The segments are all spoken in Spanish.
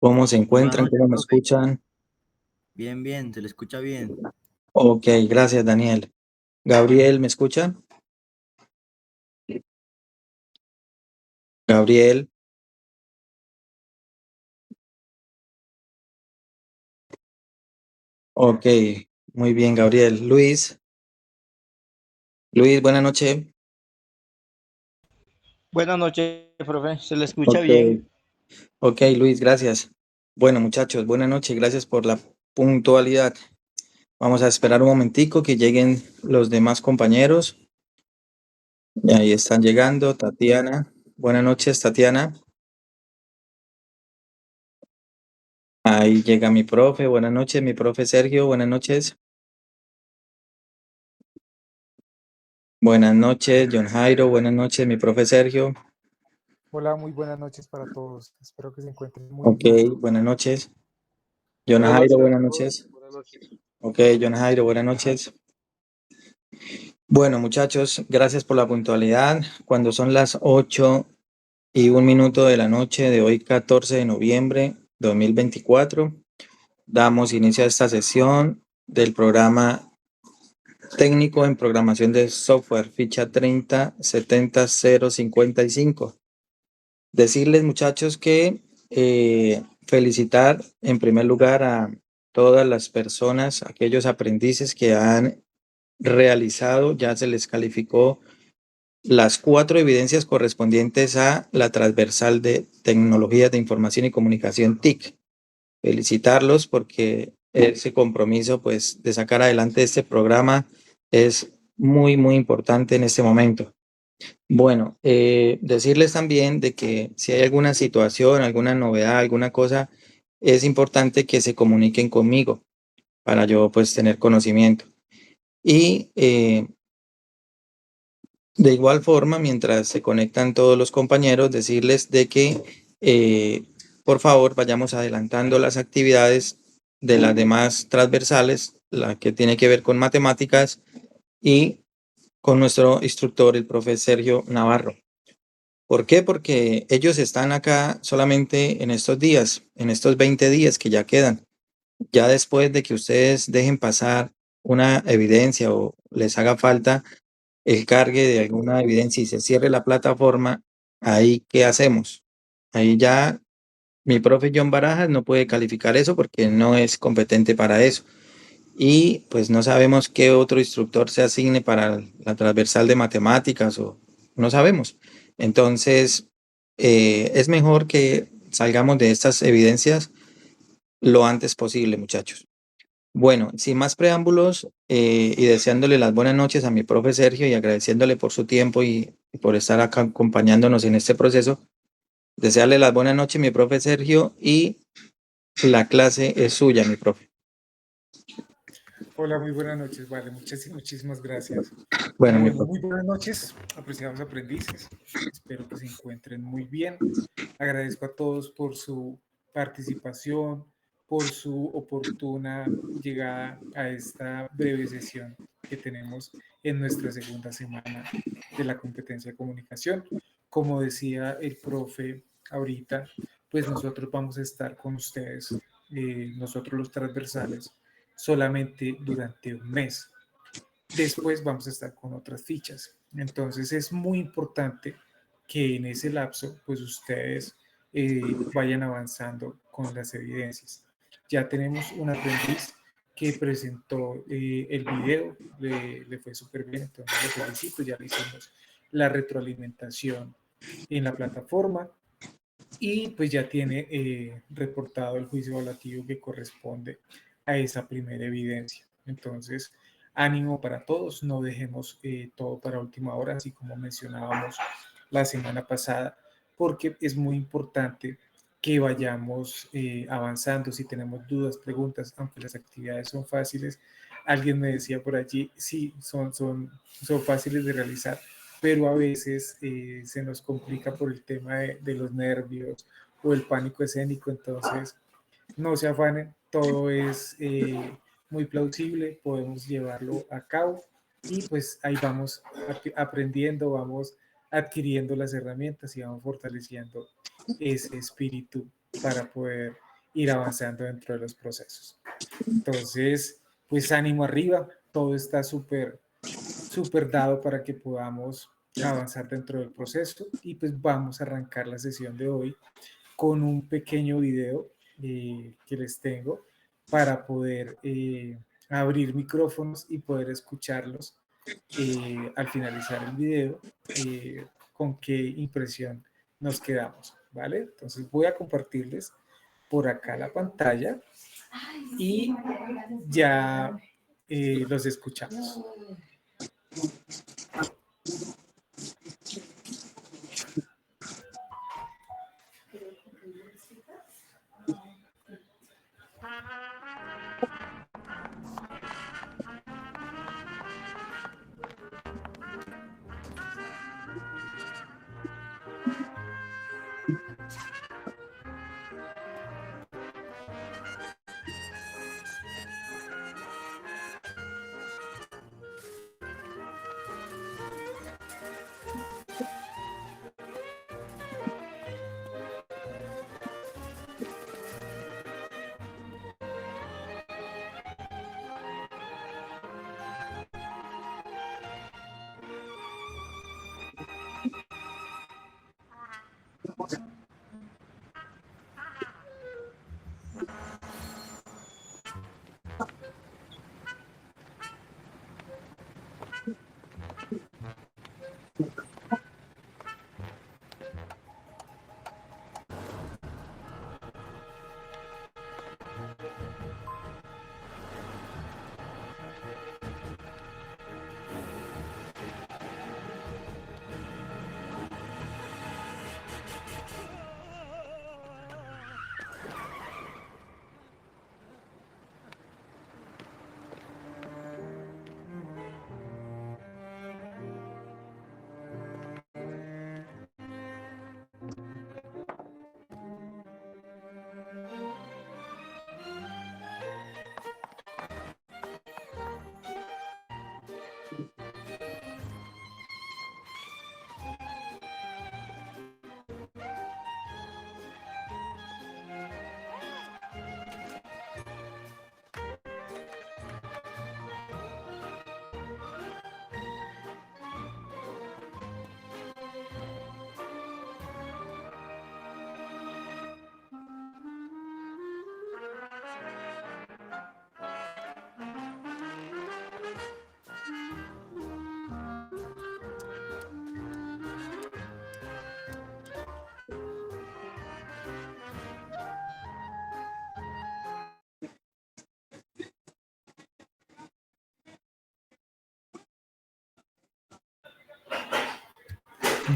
¿Cómo se Buenas encuentran? noches, ¿Cómo me profe. escuchan? Bien, bien, se le escucha bien. Ok, gracias, Daniel. Gabriel, ¿me escucha? Gabriel, ok, muy bien, Gabriel. Luis, buenas noches. Buenas noches, profe. Se le escucha Ok, bien. ok, Luis, gracias. Bueno, muchachos, buenas noches, gracias por la puntualidad. Vamos a esperar un momentico que lleguen los demás compañeros. Y ahí están llegando, Tatiana. Buenas noches, Tatiana. Ahí llega mi profe. Buenas noches, mi profe Sergio. Buenas noches. Buenas noches, John Jairo. Buenas noches, mi profe Sergio. Hola, muy buenas noches para todos. Espero que se encuentren muy Ok, bien. buenas noches. John Buenas Jairo, noches a buenas todos. noches. Buenas noches. Ok, John Jairo, buenas noches. Bueno, muchachos, gracias por la puntualidad. Cuando son las 8:01 de la noche de hoy, 14 de noviembre 2024, damos inicio a esta sesión del programa técnico en programación de software, ficha 3070-055. Decirles, muchachos, que felicitar en primer lugar a todas las personas, aquellos aprendices que han realizado, ya se les calificó las 4 evidencias correspondientes a la transversal de tecnologías de información y comunicación TIC. Felicitarlos porque ese compromiso, pues, de sacar adelante este programa es muy, muy importante en este momento. Bueno, decirles también de que si hay alguna situación, alguna novedad, alguna cosa, es importante que se comuniquen conmigo para yo pues tener conocimiento. Y de igual forma, mientras se conectan todos los compañeros, decirles de que por favor vayamos adelantando las actividades de las demás transversales, la que tiene que ver con matemáticas y con nuestro instructor, el profe Sergio Navarro. ¿Por qué? Porque ellos están acá solamente en estos días, en estos 20 días que ya quedan. Ya después de que ustedes dejen pasar una evidencia o les haga falta el cargue de alguna evidencia y se cierre la plataforma, ahí ¿qué hacemos? Ahí ya mi profe John Barajas no puede calificar eso porque no es competente para eso. Y pues no sabemos qué otro instructor se asigne para la transversal de matemáticas o no sabemos. Entonces, es mejor que salgamos de estas evidencias lo antes posible, muchachos. Bueno, sin más preámbulos y deseándole las buenas noches a mi profe Sergio y agradeciéndole por su tiempo y por estar acá acompañándonos en este proceso, desearle las buenas noches, mi profe Sergio, y la clase es suya, mi profe. Hola, muy buenas noches. Vale, muchísimas gracias. Bueno, mi Bueno, profe. muy buenas noches, apreciados aprendices. Espero que se encuentren muy bien. Agradezco a todos por su participación, por su oportuna llegada a esta breve sesión que tenemos en nuestra segunda semana de la competencia de comunicación. Como decía el profe ahorita, pues nosotros vamos a estar con ustedes, nosotros los transversales, solamente durante un mes. Después vamos a estar con otras fichas. Entonces es muy importante que en ese lapso, pues ustedes vayan avanzando con las evidencias. Ya tenemos un aprendiz que presentó el video, le fue súper bien, entonces le felicito, ya le hicimos la retroalimentación en la plataforma y pues ya tiene reportado el juicio evaluativo que corresponde a esa primera evidencia. Entonces, ánimo para todos, no dejemos todo para última hora, así como mencionábamos la semana pasada, porque es muy importante que vayamos avanzando. Si tenemos dudas, preguntas, aunque las actividades son fáciles, alguien me decía por allí, sí, son fáciles de realizar, pero a veces se nos complica por el tema de los nervios o el pánico escénico, entonces no se afanen, todo es muy plausible, podemos llevarlo a cabo y pues ahí vamos aprendiendo, vamos adquiriendo las herramientas y vamos fortaleciendo ese espíritu para poder ir avanzando dentro de los procesos. Entonces, pues ánimo arriba, todo está súper dado para que podamos avanzar dentro del proceso y pues vamos a arrancar la sesión de hoy con un pequeño video que les tengo para poder abrir micrófonos y poder escucharlos al finalizar el video, con qué impresión nos quedamos, ¿vale? Entonces voy a compartirles por acá la pantalla y ya los escuchamos.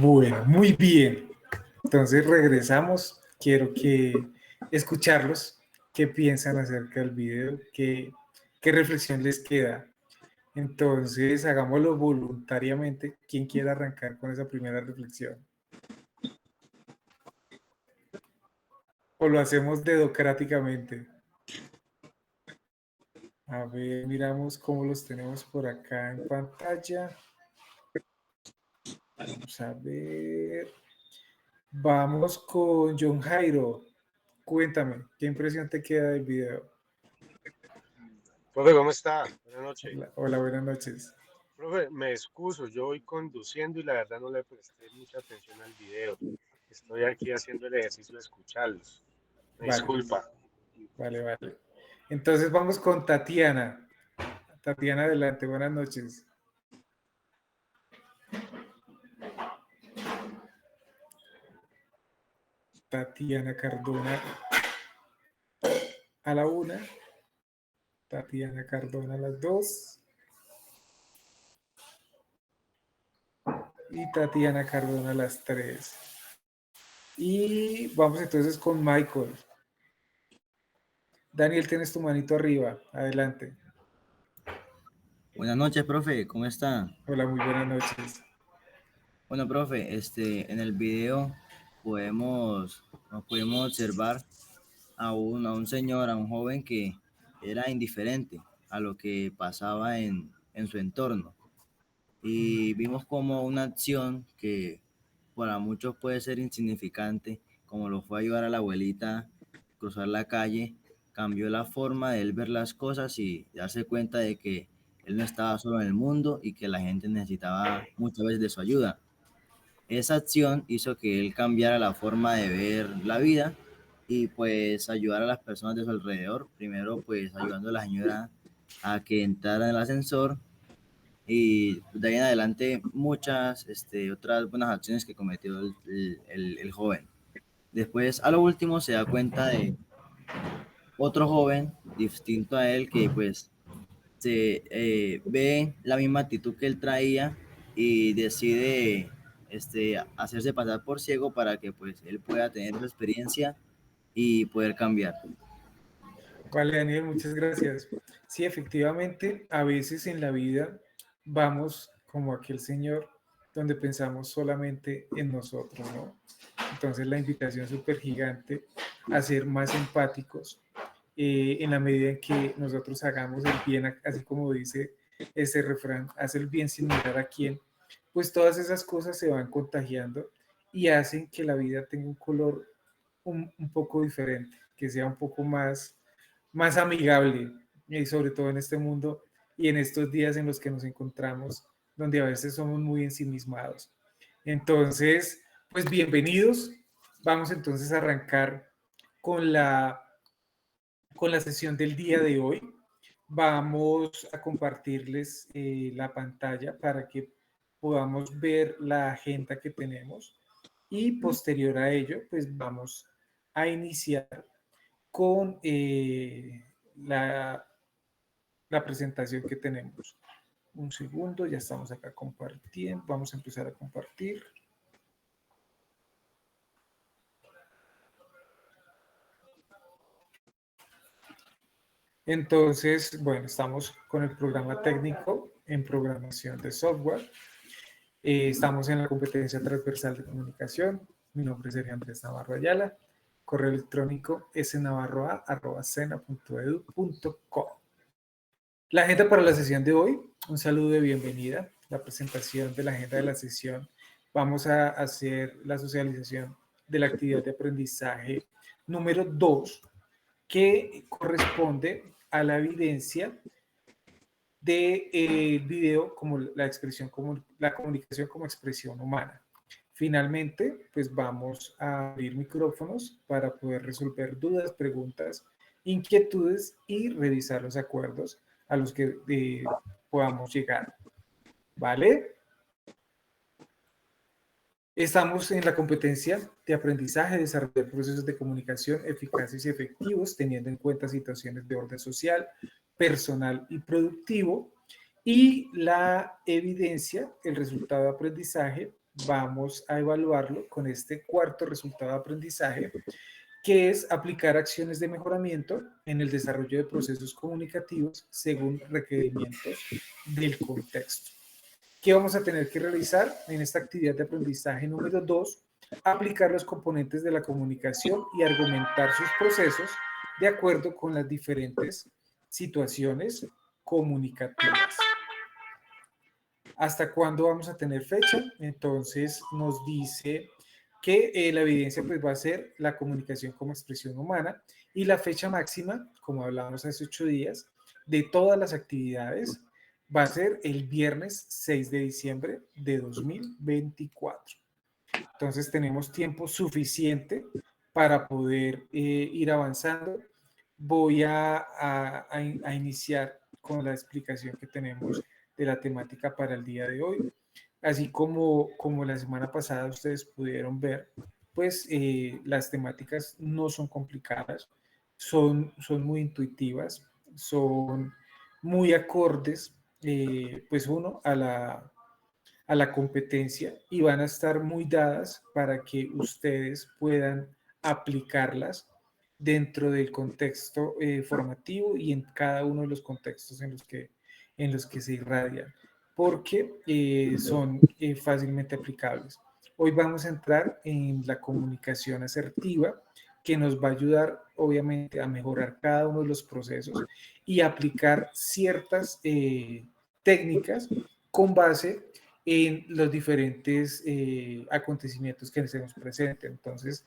Bueno, muy bien. Entonces regresamos. Quiero que escucharlos, qué piensan acerca del video, qué reflexión les queda. Entonces, hagámoslo voluntariamente. ¿Quién quiere arrancar con esa primera reflexión? ¿O lo hacemos dedocráticamente? A ver, miramos cómo los tenemos por acá en pantalla. Vamos a ver. Vamos con John Jairo. Cuéntame, ¿qué impresión te queda del video? Profe, ¿cómo está? Buenas noches. Hola, hola, buenas noches. Profe, me excuso, yo voy conduciendo y la verdad no le presté mucha atención al video. Estoy aquí haciendo el ejercicio de escucharlos. Me Vale, disculpa. vale. Entonces vamos con Tatiana. Tatiana, adelante, buenas noches. Tatiana Cardona a la 1. Tatiana Cardona a las 2. Y Tatiana Cardona a las 3. Y vamos entonces con Michael. Daniel, tienes tu manito arriba. Adelante. Buenas noches, profe, ¿cómo está? Hola, muy buenas noches. Bueno, profe, en el video nos pudimos observar a un señor, a un joven que era indiferente a lo que pasaba en su entorno. Y vimos como una acción que para muchos puede ser insignificante, como lo fue ayudar a la abuelita cruzar la calle, cambió la forma de él ver las cosas y darse cuenta de que él no estaba solo en el mundo y que la gente necesitaba muchas veces de su ayuda. Esa acción hizo que él cambiara la forma de ver la vida y pues ayudar a las personas de su alrededor. Primero pues ayudando a la señora a que entrara en el ascensor y de ahí en adelante muchas otras buenas acciones que cometió el joven. Después a lo último se da cuenta de otro joven distinto a él que pues se ve la misma actitud que él traía y decide hacerse pasar por ciego para que pues él pueda tener esa experiencia y poder cambiar. Vale, Daniel, muchas gracias. Sí, efectivamente, a veces en la vida vamos como aquel señor donde pensamos solamente en nosotros, ¿no? Entonces la invitación es súper gigante a ser más empáticos en la medida en que nosotros hagamos el bien, así como dice ese refrán, hacer el bien sin mirar a quién, pues todas esas cosas se van contagiando y hacen que la vida tenga un color un poco diferente, que sea un poco más amigable, y sobre todo en este mundo y en estos días en los que nos encontramos, donde a veces somos muy ensimismados. Entonces, pues bienvenidos. Vamos entonces a arrancar con la sesión del día de hoy. Vamos a compartirles la pantalla para que podamos ver la agenda que tenemos y posterior a ello, pues vamos a iniciar con la presentación que tenemos. Un segundo, ya estamos acá compartiendo. Vamos a empezar a compartir. Entonces, bueno, estamos con el programa técnico en programación de software. Estamos en la competencia transversal de comunicación. Mi nombre es Sergio Andrés Navarro Ayala. Correo electrónico snavarroa@sena.edu.co. La agenda para la sesión de hoy, un saludo de bienvenida, la presentación de la agenda de la sesión. Vamos a hacer la socialización de la actividad de aprendizaje número 2, que corresponde a la evidencia de video como la expresión, como la comunicación como expresión humana. Finalmente, pues vamos a abrir micrófonos para poder resolver dudas, preguntas, inquietudes y revisar los acuerdos a los que podamos llegar. ¿Vale? Estamos en la competencia de aprendizaje, desarrollar procesos de comunicación eficaces y efectivos, teniendo en cuenta situaciones de orden social, personal y productivo. Y la evidencia, el resultado de aprendizaje, vamos a evaluarlo con este cuarto resultado de aprendizaje, que es aplicar acciones de mejoramiento en el desarrollo de procesos comunicativos según requerimientos del contexto. ¿Qué vamos a tener que realizar en esta actividad de aprendizaje número 2? Aplicar los componentes de la comunicación y argumentar sus procesos de acuerdo con las diferentes situaciones comunicativas. ¿Hasta cuándo vamos a tener fecha? Entonces nos dice que la evidencia pues va a ser la comunicación como expresión humana y la fecha máxima, como hablábamos hace 8 días, de todas las actividades va a ser el viernes 6 de diciembre de 2024. Entonces tenemos tiempo suficiente para poder ir avanzando. Voy a iniciar con la explicación que tenemos de la temática para el día de hoy. Así como la semana pasada ustedes pudieron ver, pues las temáticas no son complicadas, son muy intuitivas, son muy acordes, pues uno, a la competencia y van a estar muy dadas para que ustedes puedan aplicarlas dentro del contexto formativo y en cada uno de los contextos en los que se irradian, porque son fácilmente aplicables. Hoy vamos a entrar en la comunicación asertiva, que nos va a ayudar obviamente a mejorar cada uno de los procesos y aplicar ciertas técnicas con base en los diferentes acontecimientos que se nos presenten. Entonces,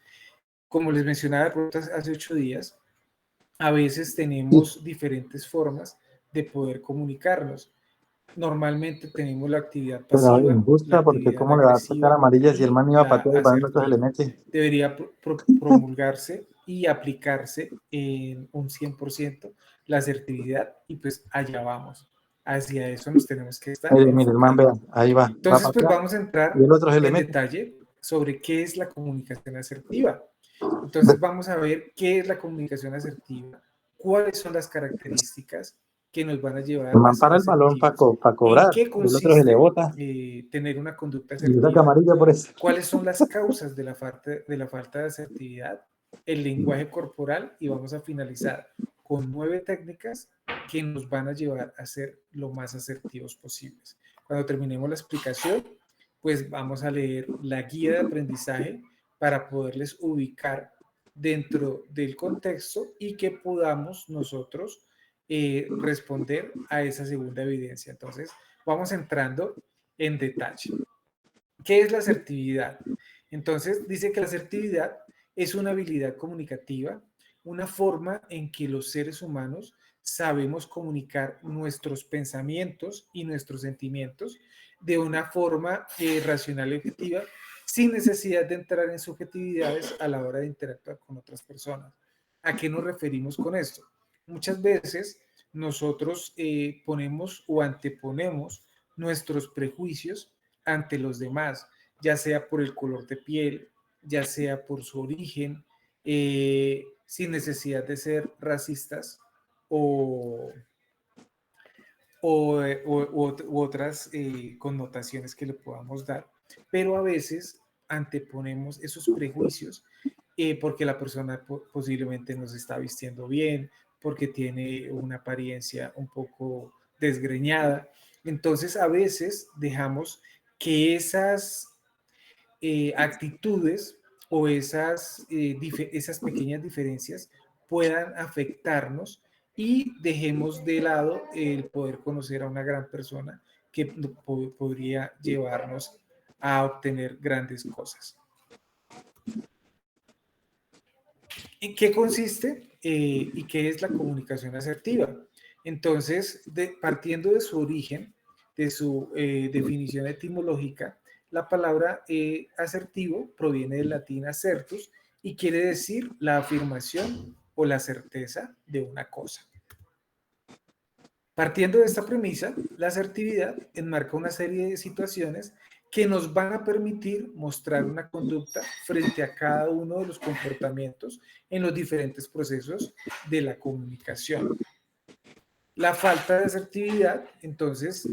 como les mencionaba de pronto hace 8 días, a veces tenemos diferentes formas de poder comunicarnos. Normalmente tenemos la actividad Pero pasiva, la injusta, porque actividad ¿cómo le va a tocar agresiva amarilla si el y man iba a la patear y para nosotros se le asertiva. mete? Debería promulgarse y aplicarse en un 100% la asertividad y pues allá vamos. Hacia eso nos tenemos que estar Mire, el man, vea, enfocando. ahí va a Entonces, pues patear vamos a y entrar el otro se le en mete. detalle sobre qué es la comunicación asertiva. Entonces, vamos a ver qué es la comunicación asertiva, cuáles son las características que nos van a El llevar a man ser para el balón para asertivos, en cobrar qué y el otro se le consiste bota tener una conducta y le saca asertiva, amarilla por eso. cuáles son las causas de la falta de asertividad, el lenguaje corporal y vamos a finalizar con 9 técnicas que nos van a llevar a ser lo más asertivos posibles. Cuando terminemos la explicación, pues vamos a leer la guía de aprendizaje para poderles ubicar dentro del contexto y que podamos nosotros responder a esa segunda evidencia. Entonces, vamos entrando en detalle. ¿Qué es la asertividad? Entonces, dice que la asertividad es una habilidad comunicativa, una forma en que los seres humanos sabemos comunicar nuestros pensamientos y nuestros sentimientos de una forma racional y objetiva, sin necesidad de entrar en subjetividades a la hora de interactuar con otras personas. ¿A qué nos referimos con esto? Muchas veces nosotros ponemos o anteponemos nuestros prejuicios ante los demás, ya sea por el color de piel, ya sea por su origen, sin necesidad de ser racistas o, u otras connotaciones que le podamos dar, pero a veces anteponemos esos prejuicios porque la persona posiblemente nos está vistiendo bien, porque tiene una apariencia un poco desgreñada. Entonces a veces dejamos que esas actitudes o esas pequeñas diferencias puedan afectarnos y dejemos de lado el poder conocer a una gran persona que podría llevarnos a obtener grandes cosas. ¿En qué consiste y qué es la comunicación asertiva? Entonces, partiendo de su origen, de su definición etimológica, la palabra asertivo proviene del latín acertus y quiere decir la afirmación o la certeza de una cosa. Partiendo de esta premisa, la asertividad enmarca una serie de situaciones que nos van a permitir mostrar una conducta frente a cada uno de los comportamientos en los diferentes procesos de la comunicación. La falta de asertividad, entonces,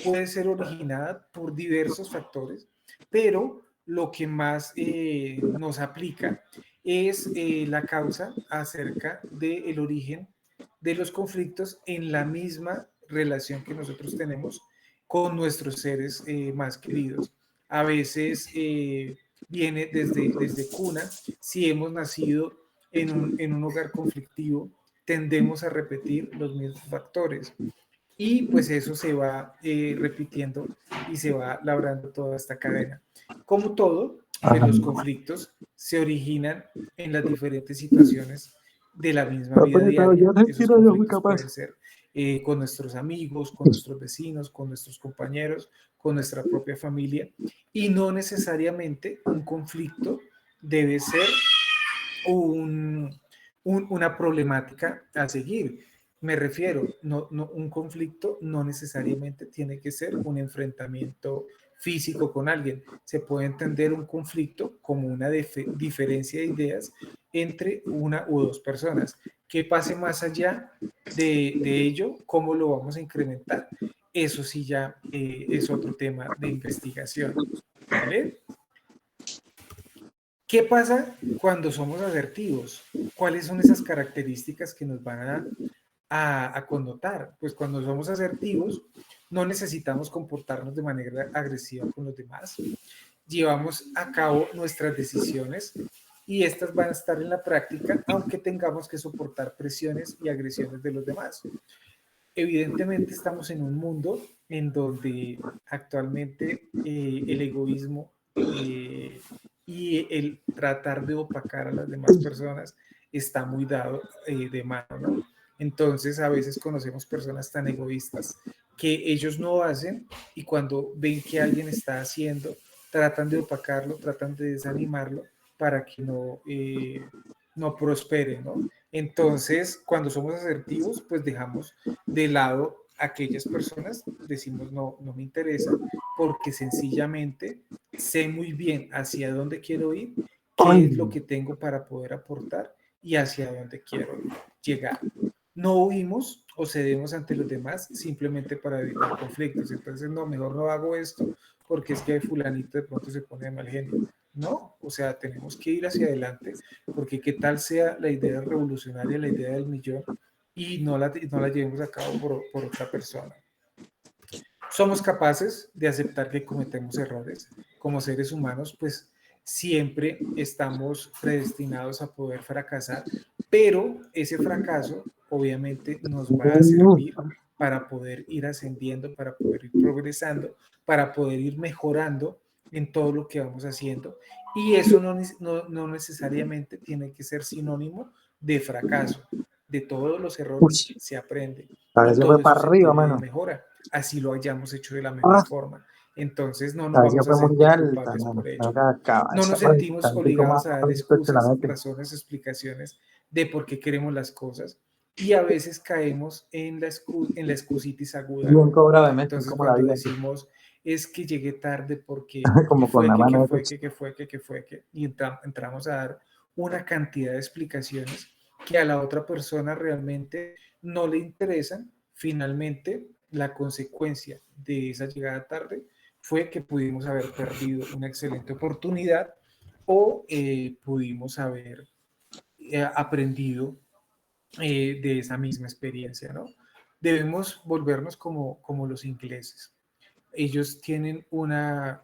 puede ser originada por diversos factores, pero lo que más nos aplica es la causa acerca del origen de los conflictos en la misma relación que nosotros tenemos con nuestros seres más queridos. A veces viene desde cuna, si hemos nacido en un hogar conflictivo, tendemos a repetir los mismos factores y pues eso se va repitiendo y se va labrando toda esta cadena. Como todo, pues los conflictos se originan en las diferentes situaciones de la misma vida Pero diaria. yo Esos respiro, yo fui conflictos capaz. pueden ser con nuestros amigos, con nuestros vecinos, con nuestros compañeros, con nuestra propia familia y no necesariamente un conflicto debe ser una problemática a seguir. Me refiero, un conflicto no necesariamente tiene que ser un enfrentamiento físico con alguien. Se puede entender un conflicto como una diferencia de ideas entre una u dos personas. ¿Qué pase más allá de ello? ¿Cómo lo vamos a incrementar? Eso sí ya es otro tema de investigación. ¿Vale? ¿Qué pasa cuando somos asertivos? ¿Cuáles son esas características que nos van a connotar? Pues cuando somos asertivos, no necesitamos comportarnos de manera agresiva con los demás. Llevamos a cabo nuestras decisiones y estas van a estar en la práctica, aunque tengamos que soportar presiones y agresiones de los demás. Evidentemente estamos en un mundo en donde actualmente el egoísmo y el tratar de opacar a las demás personas está muy dado de mano, ¿no? Entonces a veces conocemos personas tan egoístas que ellos no hacen y cuando ven que alguien está haciendo, tratan de opacarlo, tratan de desanimarlo para que no prospere, ¿no? Entonces, cuando somos asertivos, pues dejamos de lado a aquellas personas, decimos, no, no me interesa, porque sencillamente sé muy bien hacia dónde quiero ir, qué es lo que tengo para poder aportar y hacia dónde quiero llegar. No huimos o cedemos ante los demás simplemente para evitar conflictos. Entonces, no, mejor no hago esto porque es que fulanito de pronto se pone de mal genio. No, o sea, tenemos que ir hacia adelante porque qué tal sea la idea revolucionaria, la idea del millón y no la llevemos a cabo por otra persona. Somos capaces de aceptar que cometemos errores. Como seres humanos, pues siempre estamos predestinados a poder fracasar, pero ese fracaso obviamente nos va a servir para poder ir ascendiendo, para poder ir progresando, para poder ir mejorando en todo lo que vamos haciendo. Y eso no necesariamente tiene que ser sinónimo de fracaso. De todos los errores Uy, se aprende y cabeza todo fue eso para se arriba, tiene de mano. mejora, así lo hayamos hecho de la Ah, mejor forma. Entonces no nos cabeza vamos a fue muy sentir alta, culpables mano. por ello. La No cabeza, nos sentimos tanto como obligados a dar se la excusas, mete. razones, explicaciones de por qué queremos las cosas y a veces caemos en la excusitis aguda, Bien ¿no? cobrado de meter Entonces como la cuando vida, decimos es que llegué tarde porque como con la mano de y entramos a dar una cantidad de explicaciones que a la otra persona realmente no le interesan. Finalmente, la consecuencia de esa llegada tarde fue que pudimos haber perdido una excelente oportunidad o pudimos haber aprendido de esa misma experiencia, ¿no? Debemos volvernos como los ingleses. Ellos tienen una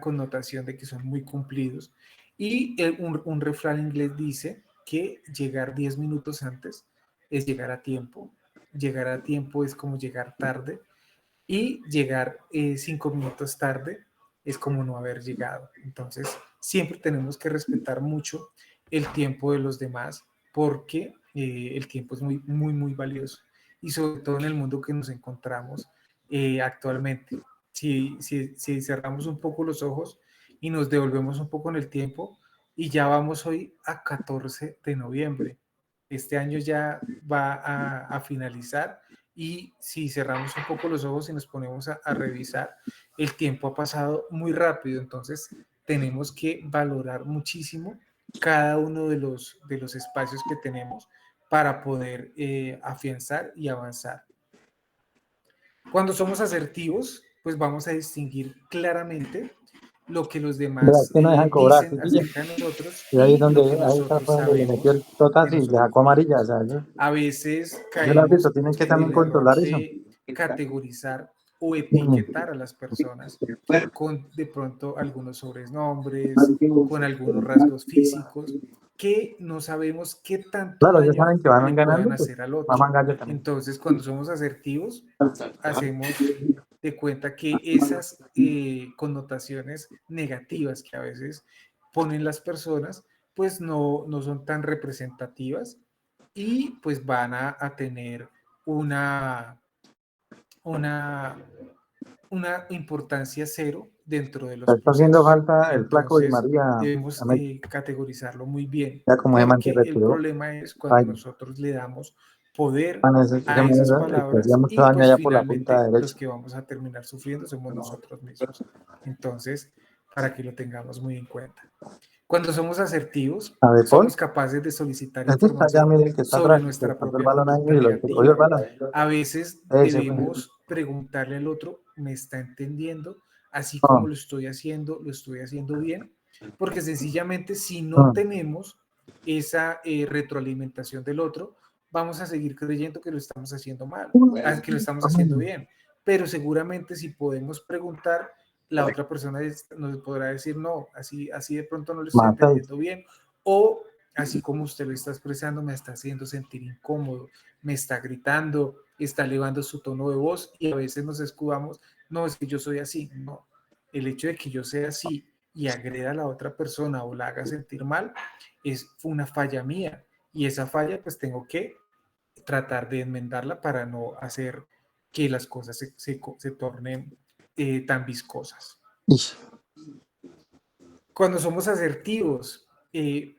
connotación de que son muy cumplidos y un refrán inglés dice que llegar 10 minutos antes es llegar a tiempo. Llegar a tiempo es como llegar tarde y llegar 5 minutos tarde es como no haber llegado. Entonces, siempre tenemos que respetar mucho el tiempo de los demás porque el tiempo es muy, muy, muy valioso y sobre todo en el mundo que nos encontramos actualmente. Si cerramos un poco los ojos y nos devolvemos un poco en el tiempo y ya vamos hoy a 14 de noviembre. Este año ya va a finalizar y si cerramos un poco los ojos y nos ponemos a revisar, el tiempo ha pasado muy rápido, entonces tenemos que valorar muchísimo cada uno de los espacios que tenemos para poder afianzar y avanzar. Cuando somos asertivos, pues vamos a distinguir claramente lo que los Vea, demás que no dejan cobrar, dicen ¿sí pilla? acerca de nosotros Y ahí es y donde, lo que ahí está nosotros fue donde le metió sabemos el totazo de y le nosotros sacó amarilla, o mismos. sea, eso, A veces yo lo he visto, caemos tienen que en también el error controlar eso. de categorizar o Mm. etiquetar a las personas con de pronto algunos sobrenombres, con algunos rasgos físicos que no sabemos qué tanto Claro, ya daño saben que van le puedan ganando, pues hacer al otro. maman gallo también. Entonces, cuando somos asertivos, hacemos de cuenta que esas connotaciones negativas que a veces ponen las personas, pues no son tan representativas y pues van a tener una, una, una importancia cero dentro de los Está haciendo procesos. falta el flaco y Entonces, María, debemos categorizarlo muy bien, ya como se man se porque el retiró. problema es cuando Ay, nosotros le damos poder man, ese a man esas el que hacía palabras mucho y daño pues allá por la punta finalmente los derecha. que vamos a terminar sufriendo somos nosotros mismos. Entonces, para que lo tengamos muy en cuenta. Cuando somos asertivos, A ver, Paul, somos capaces de solicitar este está allá, información mire el que está sobre atrás, que nuestra pasó el propia balón ahí conducta y lo que cogió el negativa. balón. A veces Ese fue. debemos preguntarle al otro, ¿me está entendiendo? Así como No, lo estoy haciendo bien, porque sencillamente si no no, tenemos esa retroalimentación del otro, vamos a seguir creyendo que lo estamos haciendo mal, que lo estamos haciendo bien. Pero seguramente si podemos preguntar, la otra persona nos podrá decir, no, así de pronto no lo estoy mata y entendiendo bien, o así como usted lo está expresando, me está haciendo sentir incómodo, me está gritando, está elevando su tono de voz y a veces nos escudamos, no, es que yo soy así, no. El hecho de que yo sea así y agreda a la otra persona o la haga sentir mal, es una falla mía. Y esa falla pues tengo que tratar de enmendarla para no hacer que las cosas se tornen tan viscosas. Ish. Cuando somos asertivos,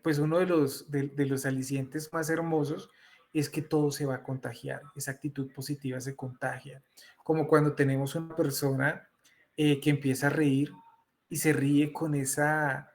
pues uno de los alicientes más hermosos es que todo se va a contagiar, esa actitud positiva se contagia, como cuando tenemos una persona que empieza a reír y se ríe con esa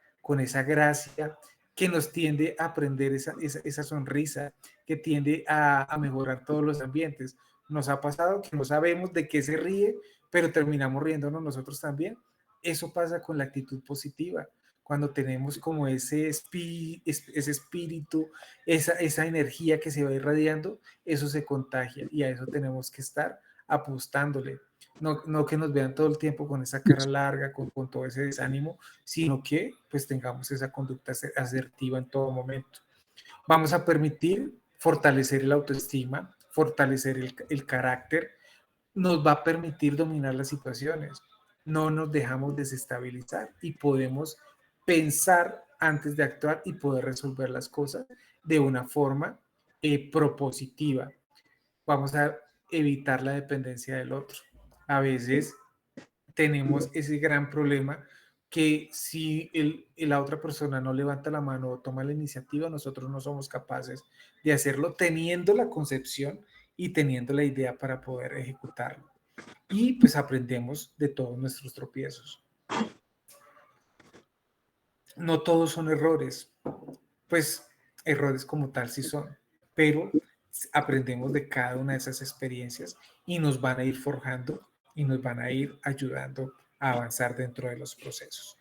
gracia que nos tiende a aprender esa sonrisa, que tiende a mejorar todos los ambientes. Nos ha pasado que no sabemos de qué se ríe, pero terminamos riéndonos nosotros también. Eso pasa con la actitud positiva cuando tenemos como ese espíritu, esa energía que se va irradiando, eso se contagia y a eso tenemos que estar apostándole. No que nos vean todo el tiempo con esa cara larga, con todo ese desánimo, sino que pues tengamos esa conducta asertiva en todo momento. Vamos a permitir fortalecer la autoestima, fortalecer el carácter, nos va a permitir dominar las situaciones. No nos dejamos desestabilizar y podemos pensar antes de actuar y poder resolver las cosas de una forma propositiva. Vamos a evitar la dependencia del otro. A veces tenemos ese gran problema que si la otra persona no levanta la mano o toma la iniciativa, nosotros no somos capaces de hacerlo teniendo la concepción y teniendo la idea para poder ejecutarlo. Y pues aprendemos de todos nuestros tropiezos. No todos son errores, pues errores como tal sí son, pero aprendemos de cada una de esas experiencias y nos van a ir forjando y nos van a ir ayudando a avanzar dentro de los procesos.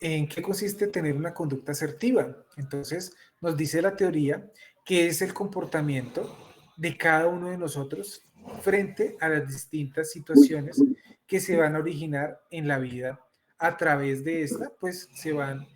¿En qué consiste tener una conducta asertiva? Entonces, nos dice la teoría que es el comportamiento de cada uno de nosotros frente a las distintas situaciones que se van a originar en la vida. A través de esta, pues se van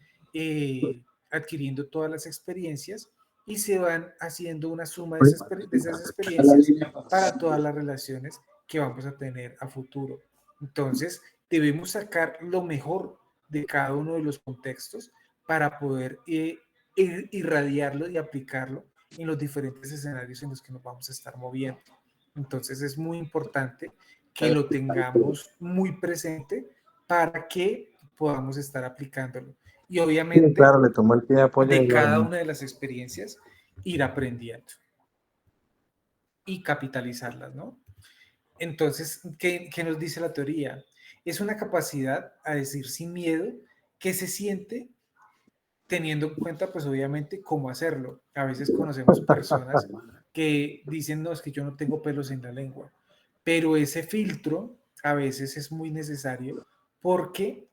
adquiriendo todas las experiencias y se van haciendo una suma de esas experiencias para todas las relaciones que vamos a tener a futuro. Entonces, debemos sacar lo mejor de cada uno de los contextos para poder irradiarlo y aplicarlo en los diferentes escenarios en los que nos vamos a estar moviendo. Entonces es muy importante que lo tengamos muy presente para que podamos estar aplicándolo. Y obviamente, sí, claro, le tomó el pie de apoyo de cada una de las experiencias, ir aprendiendo y capitalizarlas, ¿no? Entonces, ¿qué nos dice la teoría? Es una capacidad a decir sin miedo que se siente teniendo en cuenta, pues obviamente, cómo hacerlo. A veces conocemos personas que dicen, no, es que yo no tengo pelos en la lengua, pero ese filtro a veces es muy necesario porque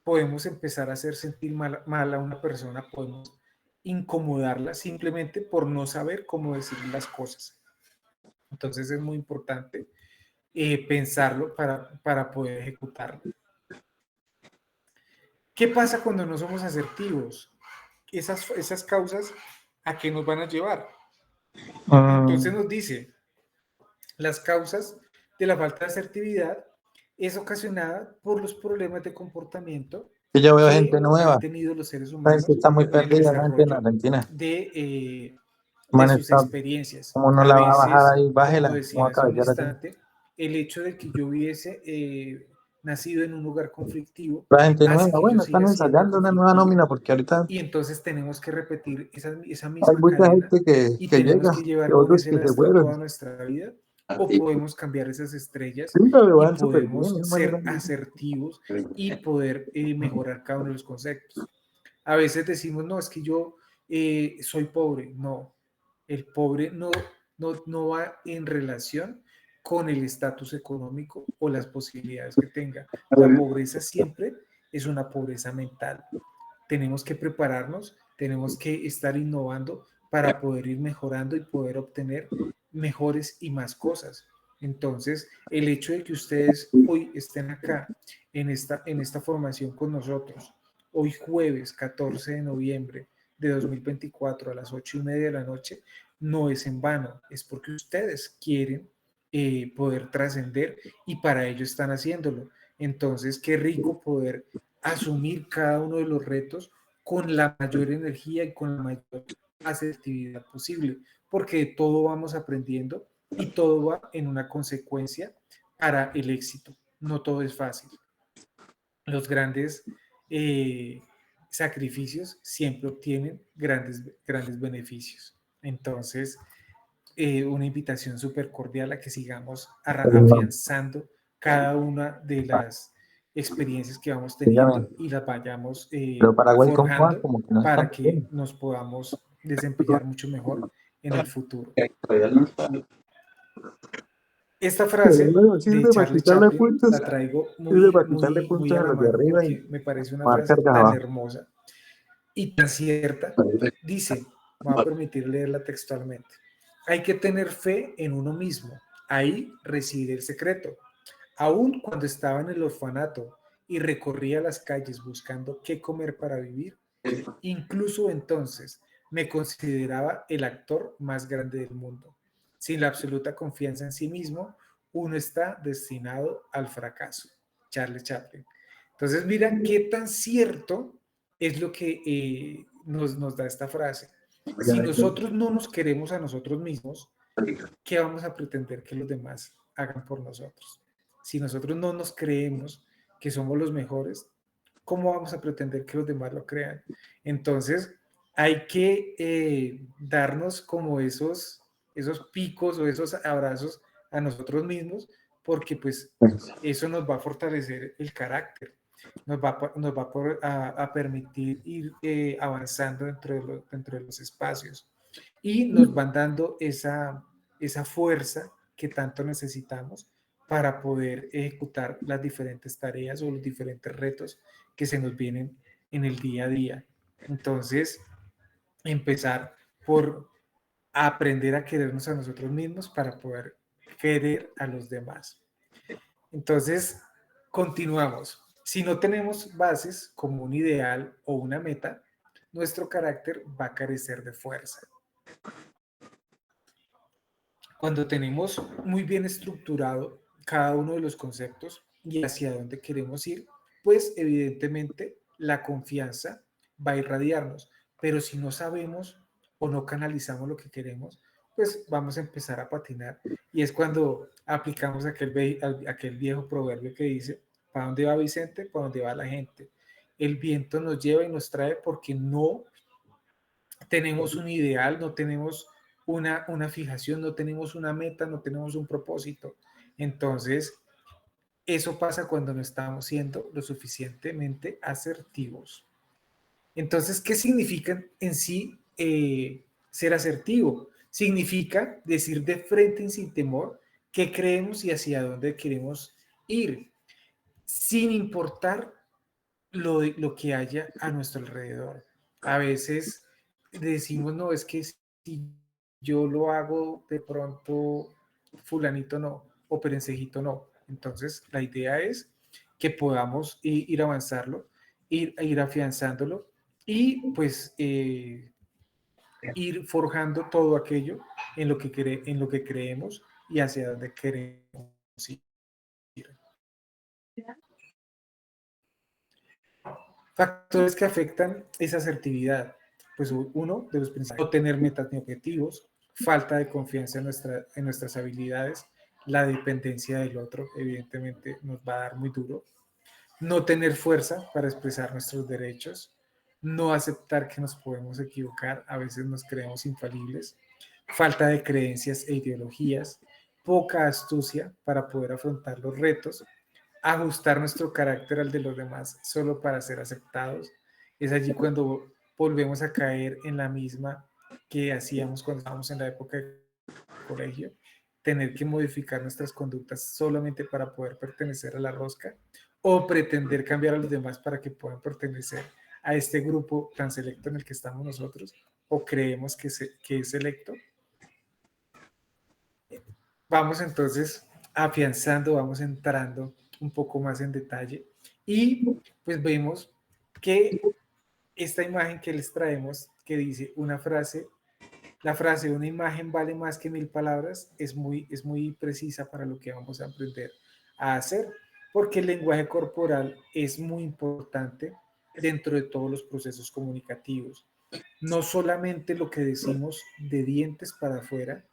podemos empezar a hacer sentir mal a una persona, podemos incomodarla simplemente por no saber cómo decir las cosas. Entonces es muy importante pensarlo para poder ejecutarlo. ¿Qué pasa cuando no somos asertivos? Esas causas, ¿a qué nos van a llevar? Entonces nos dice, las causas de la falta de asertividad es ocasionada por los problemas de comportamiento yo veo que gente nueva, han tenido los seres la humanos gente está muy en el perdida, la gente en desarrollo Argentina. de Man, sus está, experiencias. como no A la va a bajar veces, ahí, como bájela, decía vamos a hace un cabecear así. instante, el hecho de que yo hubiese nacido en un lugar conflictivo La gente hace nueva, que yo bueno, siga están siendo ensayando una nueva conflictivo. nómina porque ahorita Y entonces tenemos que repetir esa hay misma mucha cadena gente y que tenemos llega que y llevar con otros ese que se lastre fueron. toda nuestra vida, o podemos cambiar esas estrellas Sí, pero y van súper bien, podemos es manera ser asertivos y poder mejorar cada uno de los conceptos. A veces decimos, no, es que yo soy pobre. No, el pobre no va en relación con el estatus económico o las posibilidades que tenga. La pobreza siempre es una pobreza mental. Tenemos que prepararnos, tenemos que estar innovando para poder ir mejorando y poder obtener mejores y más cosas. Entonces, el hecho de que ustedes hoy estén acá en esta formación con nosotros, hoy jueves 14 de noviembre de 2024 a las 8:30 de la noche, no es en vano, es porque ustedes quieren poder trascender, y para ello están haciéndolo. Entonces, qué rico poder asumir cada uno de los retos con la mayor energía y con la mayor asertividad posible, porque de todo vamos aprendiendo y todo va en una consecuencia para el éxito. No todo es fácil. Los grandes sacrificios siempre obtienen grandes beneficios. Entonces, una invitación súper cordial a que sigamos afianzando cada una de las experiencias que vamos teniendo y las vayamos Pero Paraguay con Juan forjando como que no para está que bien. nos podamos desempeñar mucho mejor en el futuro. Esta frase Luego de sirve para Charles quitarle Chaplin puntos, la traigo sirve muy, para quitarle muy, muy puntos a a la los de mano arriba y porque me parece una frase marcar de tan abajo. hermosa y tan cierta. Dice, me voy a permitir leerla textualmente: hay que tener fe en uno mismo, ahí reside el secreto. Aún cuando estaba en el orfanato y recorría las calles buscando qué comer para vivir, incluso entonces me consideraba el actor más grande del mundo. Sin la absoluta confianza en sí mismo, uno está destinado al fracaso. Charles Chaplin. Entonces, mira qué tan cierto es lo que nos da esta frase. Si nosotros no nos queremos a nosotros mismos, ¿qué vamos a pretender que los demás hagan por nosotros? Si nosotros no nos creemos que somos los mejores, ¿cómo vamos a pretender que los demás lo crean? Entonces, hay que darnos como esos picos o esos abrazos a nosotros mismos, porque pues eso nos va a fortalecer el carácter, nos va a permitir ir avanzando dentro de los espacios, y nos van dando esa fuerza que tanto necesitamos para poder ejecutar las diferentes tareas o los diferentes retos que se nos vienen en el día a día. Entonces, empezar por aprender a querernos a nosotros mismos para poder querer a los demás. Entonces, continuamos. Si no tenemos bases como un ideal o una meta, nuestro carácter va a carecer de fuerza. Cuando tenemos muy bien estructurado cada uno de los conceptos y hacia dónde queremos ir, pues evidentemente la confianza va a irradiarnos. Pero si no sabemos o no canalizamos lo que queremos, pues vamos a empezar a patinar. Y es cuando aplicamos aquel viejo proverbio que dice: ¿para dónde va Vicente? ¿Para dónde va la gente? El viento nos lleva y nos trae porque no tenemos un ideal, no tenemos una fijación, no tenemos una meta, no tenemos un propósito. Entonces, eso pasa cuando no estamos siendo lo suficientemente asertivos. Entonces, ¿qué significa en sí ser asertivo? Significa decir de frente y sin temor qué creemos y hacia dónde queremos ir, sin importar lo que haya a nuestro alrededor. A veces decimos, no, es que si yo lo hago, de pronto fulanito no, o perencejito no. Entonces, la idea es que podamos ir avanzarlo, ir afianzándolo y pues ir forjando todo aquello en lo que creemos y hacia donde queremos ir. Factores que afectan esa asertividad. Pues uno de los principales: no tener metas ni objetivos, falta de confianza en nuestras habilidades, la dependencia del otro, evidentemente nos va a dar muy duro, no tener fuerza para expresar nuestros derechos, no aceptar que nos podemos equivocar, a veces nos creemos infalibles, falta de creencias e ideologías, poca astucia para poder afrontar los retos, ajustar nuestro carácter al de los demás solo para ser aceptados. Es allí cuando volvemos a caer en la misma que hacíamos cuando estábamos en la época de colegio, tener que modificar nuestras conductas solamente para poder pertenecer a la rosca, o pretender cambiar a los demás para que puedan pertenecer a este grupo tan selecto en el que estamos nosotros, o creemos que es selecto. Vamos entonces afianzando, vamos entrando un poco más en detalle y pues vemos que esta imagen que les traemos, que dice una frase, la frase una imagen vale más que 1000 palabras es muy precisa para lo que vamos a aprender a hacer, porque el lenguaje corporal es muy importante dentro de todos los procesos comunicativos. No solamente lo que decimos de dientes para afuera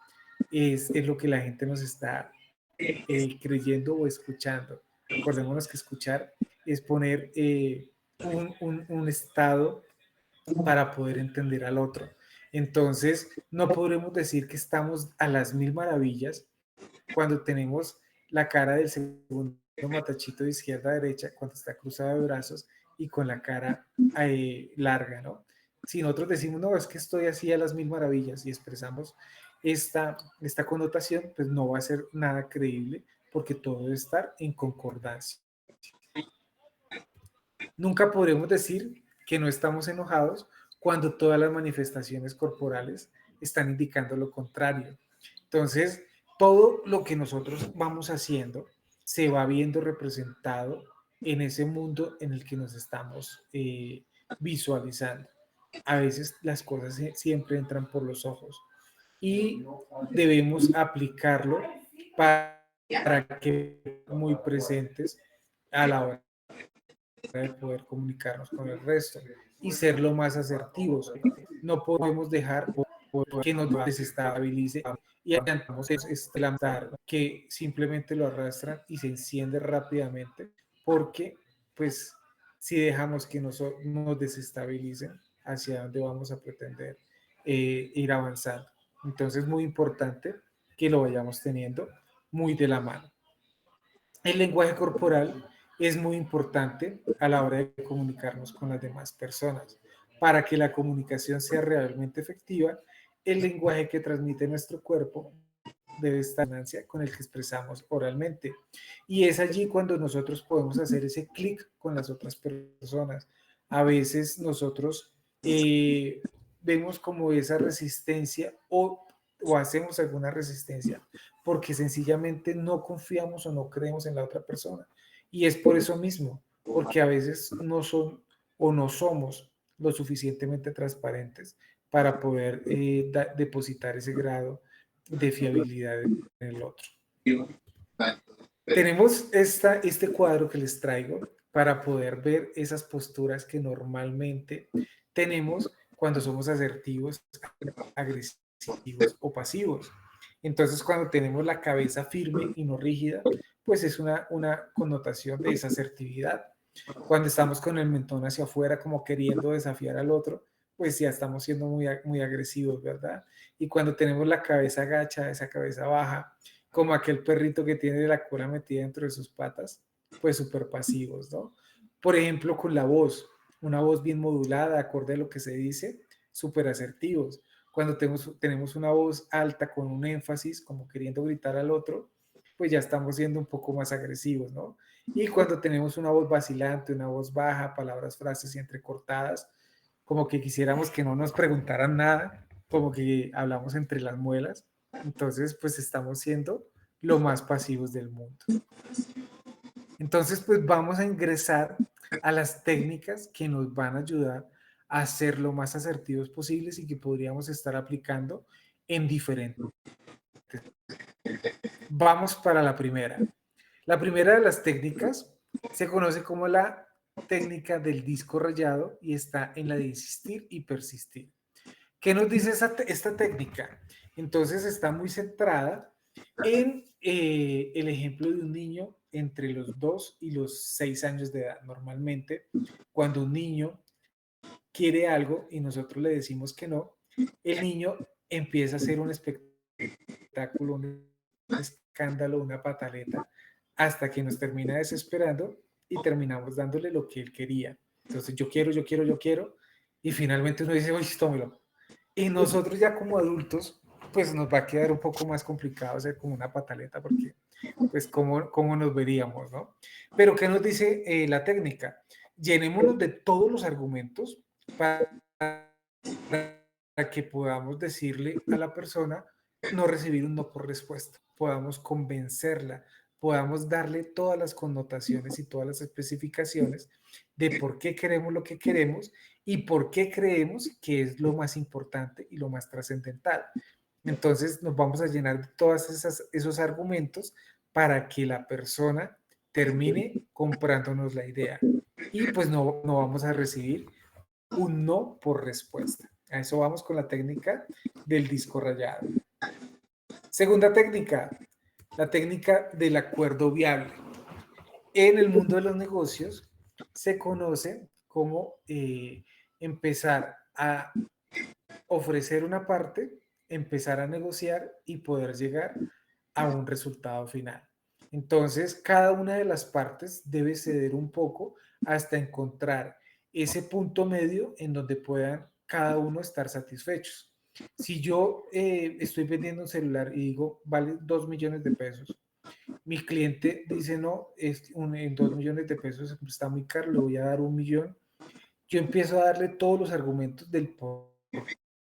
es lo que la gente nos está creyendo o escuchando. Acordémonos que escuchar es poner un estado para poder entender al otro. Entonces, no podremos decir que estamos a las 1000 maravillas cuando tenemos la cara del segundo matachito de izquierda a derecha, cuando está cruzado de brazos y con la cara larga, ¿no? Si nosotros decimos, no, es que estoy así a las 1000 maravillas y expresamos esta connotación, pues no va a ser nada creíble porque todo debe estar en concordancia. Nunca podremos decir que no estamos enojados cuando todas las manifestaciones corporales están indicando lo contrario. Entonces, todo lo que nosotros vamos haciendo se va viendo representado en ese mundo en el que nos estamos visualizando. A veces las cosas siempre entran por los ojos y debemos aplicarlo para que muy presentes a la hora de poder comunicarnos con el resto y ser lo más asertivos. No podemos dejar que nos desestabilice y adelantamos este lanzar que simplemente lo arrastran y se enciende rápidamente porque pues si dejamos que nos desestabilicen, hacia dónde vamos a pretender ir avanzando. Entonces es muy importante que lo vayamos teniendo muy de la mano. El lenguaje corporal es muy importante a la hora de comunicarnos con las demás personas. Para que la comunicación sea realmente efectiva, el lenguaje que transmite nuestro cuerpo debe estar en consonancia con el que expresamos oralmente. Y es allí cuando nosotros podemos hacer ese clic con las otras personas. A veces nosotros vemos como esa resistencia o hacemos alguna resistencia porque sencillamente no confiamos o no creemos en la otra persona. Y es por eso mismo, porque a veces no son o no somos lo suficientemente transparentes para poder depositar ese grado de fiabilidad en el otro. Tenemos este cuadro que les traigo para poder ver esas posturas que normalmente tenemos cuando somos asertivos, agresivos o pasivos. Entonces, cuando tenemos la cabeza firme y no rígida, pues es una connotación de esa asertividad. Cuando estamos con el mentón hacia afuera, como queriendo desafiar al otro, pues ya estamos siendo muy agresivos, ¿verdad? Y cuando tenemos la cabeza agacha, esa cabeza baja, como aquel perrito que tiene la cola metida dentro de sus patas, pues súper pasivos, ¿no? Por ejemplo, con la voz, una voz bien modulada, acorde a lo que se dice, súper asertivos. Cuando tenemos una voz alta con un énfasis, como queriendo gritar al otro, pues ya estamos siendo un poco más agresivos, ¿no? Y cuando tenemos una voz vacilante, una voz baja, palabras, frases y entrecortadas, como que quisiéramos que no nos preguntaran nada, como que hablamos entre las muelas, entonces pues estamos siendo lo más pasivos del mundo. Entonces pues vamos a ingresar a las técnicas que nos van a ayudar a ser lo más asertivos posibles y que podríamos estar aplicando en diferentes. Vamos para la primera. La primera de las técnicas se conoce como la técnica del disco rayado y está en la de insistir y persistir. ¿Qué nos dice esta técnica? Entonces está muy centrada en el ejemplo de un niño entre los 2 y los 6 años de edad. Normalmente, cuando un niño quiere algo y nosotros le decimos que no, el niño empieza a hacer un espectáculo, un escándalo, una pataleta, hasta que nos termina desesperando y terminamos dándole lo que él quería. Entonces, yo quiero, y finalmente uno dice, oye, tómelo. Y nosotros ya como adultos, pues nos va a quedar un poco más complicado hacer como una pataleta, porque pues cómo nos veríamos, ¿no? Pero ¿qué nos dice la técnica? Llenémonos de todos los argumentos para que podamos decirle a la persona no recibir un no por respuesta, podamos convencerla, podamos darle todas las connotaciones y todas las especificaciones de por qué queremos lo que queremos y por qué creemos que es lo más importante y lo más trascendental. Entonces nos vamos a llenar de todos esos argumentos para que la persona termine comprándonos la idea. Y pues no vamos a recibir un no por respuesta. A eso vamos con la técnica del disco rayado. Segunda técnica, la técnica del acuerdo viable. En el mundo de los negocios se conoce como empezar a ofrecer una parte, empezar a negociar y poder llegar a un resultado final. Entonces, cada una de las partes debe ceder un poco hasta encontrar ese punto medio en donde puedan cada uno estar satisfechos. Si yo estoy vendiendo un celular y digo, vale 2 millones de pesos, mi cliente dice, no, en 2 millones de pesos está muy caro, le voy a dar 1 millón. Yo empiezo a darle todos los argumentos del por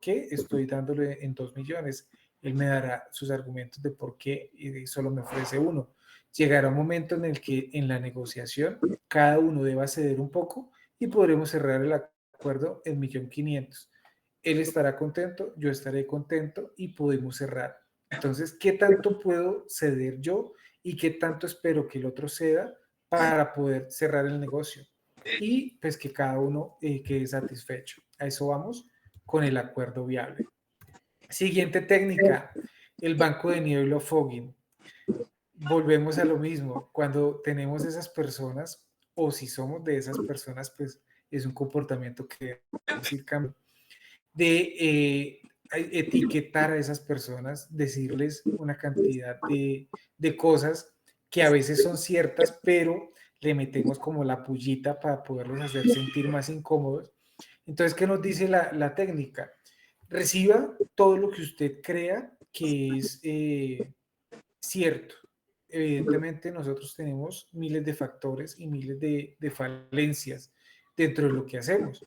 qué estoy dándole en 2 millones. Él me dará sus argumentos de por qué y solo me ofrece uno. Llegará un momento en el que en la negociación cada uno deba ceder un poco y podremos cerrar el acuerdo en 1.500.000. Él estará contento, yo estaré contento y podemos cerrar. Entonces, ¿qué tanto puedo ceder yo y qué tanto espero que el otro ceda para poder cerrar el negocio? Y pues que cada uno quede satisfecho. A eso vamos con el acuerdo viable. Siguiente técnica, el banco de niebla o fogging. Volvemos a lo mismo. Cuando tenemos esas personas, o si somos de esas personas, pues es un comportamiento que decir cambio. De etiquetar a esas personas, decirles una cantidad de cosas que a veces son ciertas, pero le metemos como la pullita para poderlos hacer sentir más incómodos. Entonces, ¿qué nos dice la técnica? Reciba todo lo que usted crea que es cierto. Evidentemente, nosotros tenemos miles de factores y miles de falencias dentro de lo que hacemos,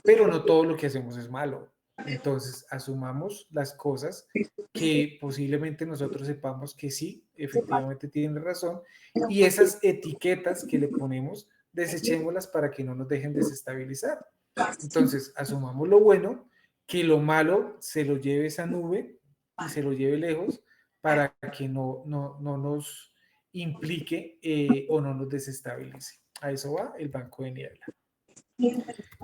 pero no todo lo que hacemos es malo. Entonces, asumamos las cosas que posiblemente nosotros sepamos que sí, efectivamente tiene razón, y esas etiquetas que le ponemos, desechémoslas para que no nos dejen desestabilizar. Entonces, asumamos lo bueno, que lo malo se lo lleve esa nube y se lo lleve lejos para que no nos implique o no nos desestabilice. A eso va el banco de niebla.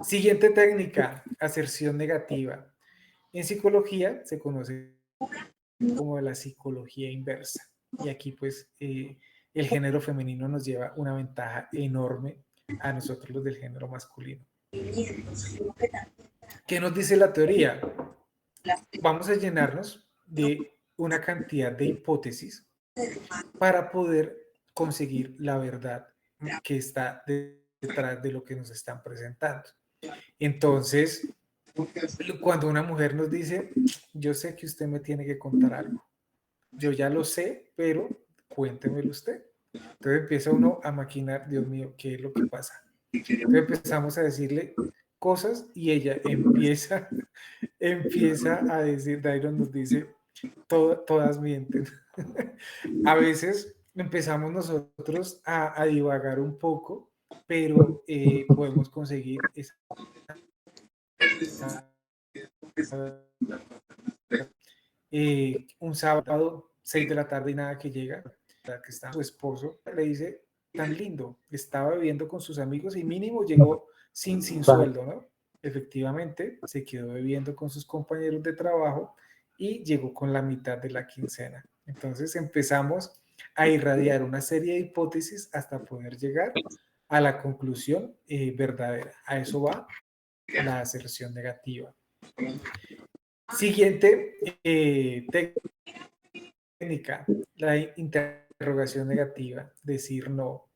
Siguiente técnica, aserción negativa. En psicología se conoce como la psicología inversa. Y aquí pues el género femenino nos lleva una ventaja enorme a nosotros los del género masculino. ¿Qué nos dice la teoría? Vamos a llenarnos de una cantidad de hipótesis para poder conseguir la verdad que está detrás de lo que nos están presentando. Entonces, cuando una mujer nos dice, yo sé que usted me tiene que contar algo, yo ya lo sé, pero cuéntemelo usted. Entonces empieza uno a maquinar, Dios mío, ¿qué es lo que pasa? Entonces empezamos a decirle cosas y ella empieza a decir, Dairon nos dice, todas mienten. A veces empezamos nosotros a divagar un poco, pero podemos conseguir un sábado, 6 de la tarde y nada que llega, que está su esposo, le dice, tan lindo, estaba bebiendo con sus amigos y mínimo llegó sin sueldo, ¿no? Efectivamente, se quedó bebiendo con sus compañeros de trabajo y llegó con la mitad de la quincena. Entonces empezamos a irradiar una serie de hipótesis hasta poder llegar a la conclusión verdadera. A eso va la aserción negativa. Siguiente técnica, la interrogación negativa, decir no.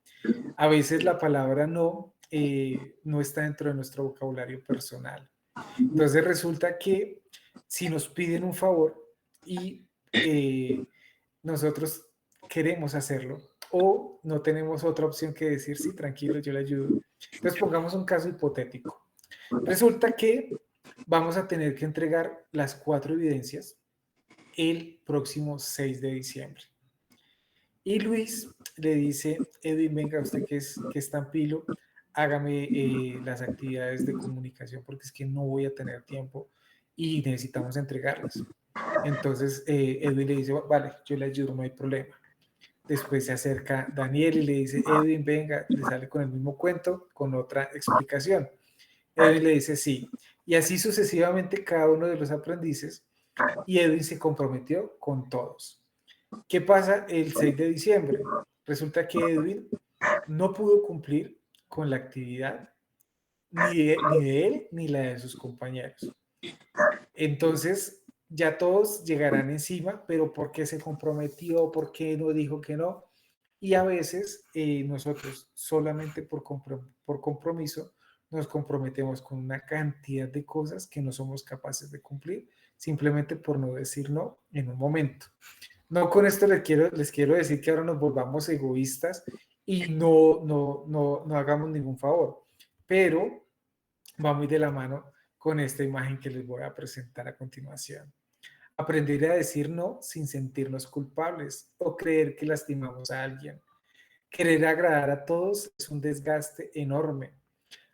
A veces la palabra no no está dentro de nuestro vocabulario personal. Entonces resulta que si nos piden un favor y nosotros queremos hacerlo o no tenemos otra opción que decir, sí, tranquilo, yo le ayudo. Entonces pongamos un caso hipotético. Resulta que vamos a tener que entregar las 4 evidencias el próximo 6 de diciembre. Y Luis le dice, Edwin, venga, usted que es tan pilo, hágame las actividades de comunicación porque es que no voy a tener tiempo y necesitamos entregarlas. Entonces Edwin le dice, vale, yo le ayudo, no hay problema. Después se acerca Daniel y le dice, Edwin, venga, le sale con el mismo cuento, con otra explicación. Edwin le dice sí. Y así sucesivamente cada uno de los aprendices, y Edwin se comprometió con todos. ¿Qué pasa el 6 de diciembre? Resulta que Edwin no pudo cumplir con la actividad ni de él ni la de sus compañeros. Entonces, ya todos llegarán encima, pero ¿por qué se comprometió? ¿Por qué no dijo que no? Y a veces nosotros solamente por compromiso nos comprometemos con una cantidad de cosas que no somos capaces de cumplir, simplemente por no decir no en un momento. No con esto les quiero decir que ahora nos volvamos egoístas y no hagamos ningún favor, pero va muy de la mano con esta imagen que les voy a presentar a continuación. Aprender a decir no sin sentirnos culpables o creer que lastimamos a alguien. Querer agradar a todos es un desgaste enorme.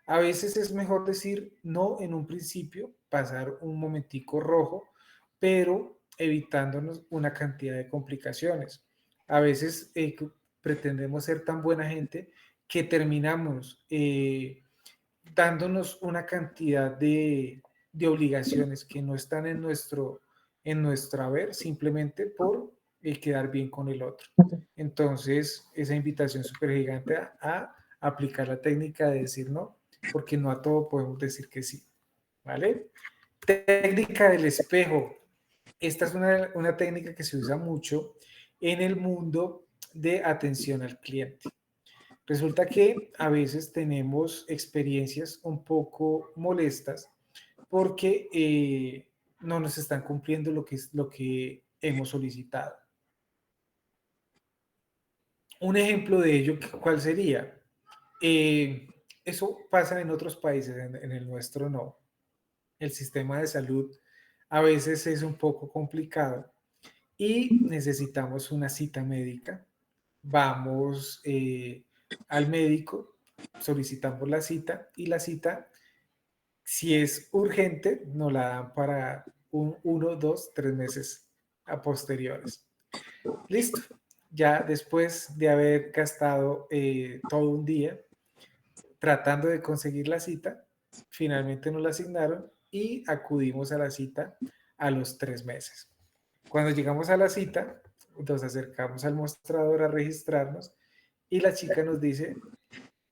A veces es mejor decir no en un principio, pasar un momentico rojo, pero evitándonos una cantidad de complicaciones. A veces pretendemos ser tan buena gente que terminamos dándonos una cantidad de obligaciones que no están en nuestro haber simplemente por quedar bien con el otro. Entonces, esa invitación súper gigante a aplicar la técnica de decir no, porque no a todo podemos decir que sí, ¿vale? Técnica del espejo. Esta es una técnica que se usa mucho en el mundo de atención al cliente. Resulta que a veces tenemos experiencias un poco molestas porque no nos están cumpliendo lo que hemos solicitado. Un ejemplo de ello, ¿cuál sería? Eso pasa en otros países, en el nuestro no. El sistema de salud a veces es un poco complicado y necesitamos una cita médica. Vamos al médico, solicitamos la cita y la cita, si es urgente, nos la dan para 1, 2, 3 meses a posteriores. Listo. Ya después de haber gastado todo un día tratando de conseguir la cita, finalmente nos la asignaron y acudimos a la cita a los 3 meses. Cuando llegamos a la cita, nos acercamos al mostrador a registrarnos y la chica nos dice,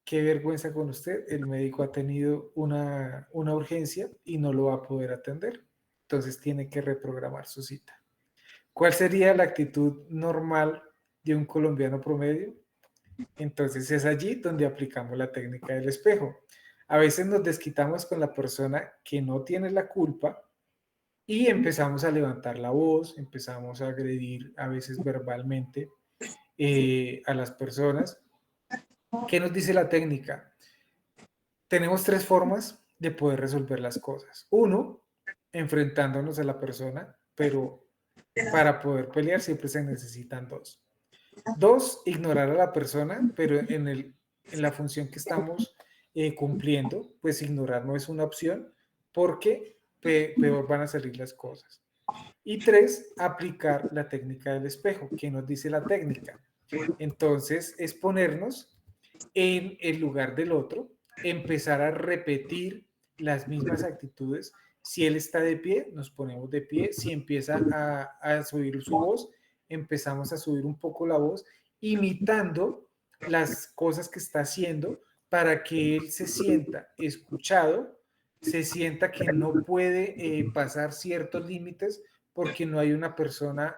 qué vergüenza con usted, el médico ha tenido una urgencia y no lo va a poder atender, entonces tiene que reprogramar su cita. ¿Cuál sería la actitud normal de un colombiano promedio? Entonces es allí donde aplicamos la técnica del espejo. A veces nos desquitamos con la persona que no tiene la culpa y empezamos a levantar la voz, empezamos a agredir a veces verbalmente a las personas. ¿Qué nos dice la técnica? Tenemos 3 formas de poder resolver las cosas. 1, enfrentándonos a la persona, pero para poder pelear siempre se necesitan 2. 2, ignorar a la persona, pero en la función que estamos cumpliendo, pues ignorar no es una opción porque peor van a salir las cosas. Y 3, aplicar la técnica del espejo. ¿Qué nos dice la técnica? Entonces, es ponernos en el lugar del otro, empezar a repetir las mismas actitudes. Si él está de pie, nos ponemos de pie. Si empieza a subir su voz, empezamos a subir un poco la voz, imitando las cosas que está haciendo para que él se sienta escuchado, se sienta que no puede pasar ciertos límites porque no hay una persona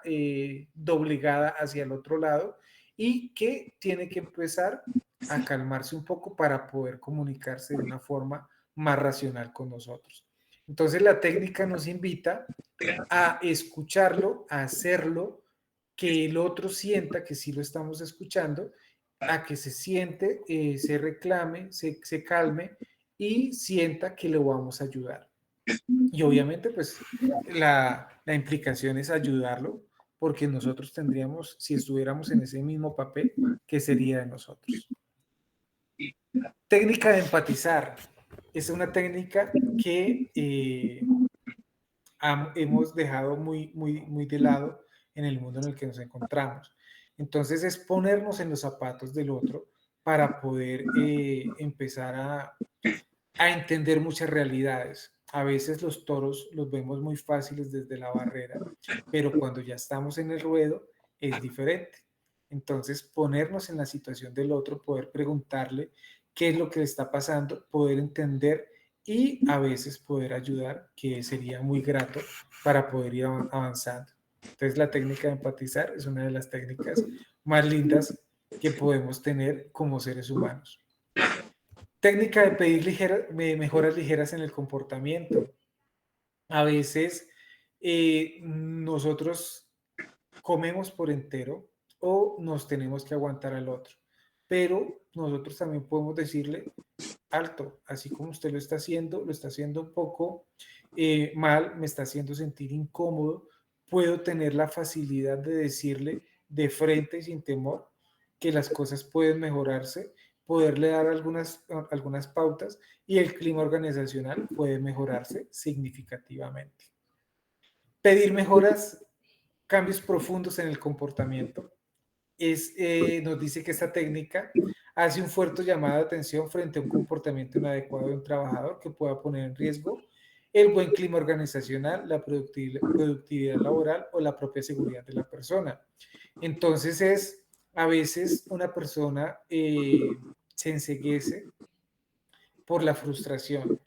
doblegada hacia el otro lado y que tiene que empezar a calmarse un poco para poder comunicarse de una forma más racional con nosotros. Entonces la técnica nos invita a escucharlo, a hacerlo, que el otro sienta que sí lo estamos escuchando, a que se siente, se reclame, se calme y sienta que le vamos a ayudar. Y obviamente pues la implicación es ayudarlo porque nosotros tendríamos, si estuviéramos en ese mismo papel, ¿qué sería de nosotros? Técnica de empatizar. Es una técnica que hemos dejado muy de lado en el mundo en el que nos encontramos. Entonces es ponernos en los zapatos del otro para poder empezar a entender muchas realidades. A veces los toros los vemos muy fáciles desde la barrera, pero cuando ya estamos en el ruedo es diferente. Entonces ponernos en la situación del otro, poder preguntarle qué es lo que le está pasando, poder entender y a veces poder ayudar, que sería muy grato para poder ir avanzando. Entonces la técnica de empatizar es una de las técnicas más lindas que podemos tener como seres humanos. Técnica de pedir mejoras ligeras en el comportamiento. A veces nosotros comemos por entero o nos tenemos que aguantar al otro, pero nosotros también podemos decirle, alto, así como usted lo está haciendo un poco mal, me está haciendo sentir incómodo, puedo tener la facilidad de decirle de frente y sin temor que las cosas pueden mejorarse, poderle dar algunas pautas y el clima organizacional puede mejorarse significativamente. Pedir mejoras, cambios profundos en el comportamiento. Nos dice que esta técnica hace un fuerte llamado de atención frente a un comportamiento inadecuado de un trabajador que pueda poner en riesgo el buen clima organizacional, la productividad laboral o la propia seguridad de la persona. Entonces a veces una persona se enceguece por la frustración.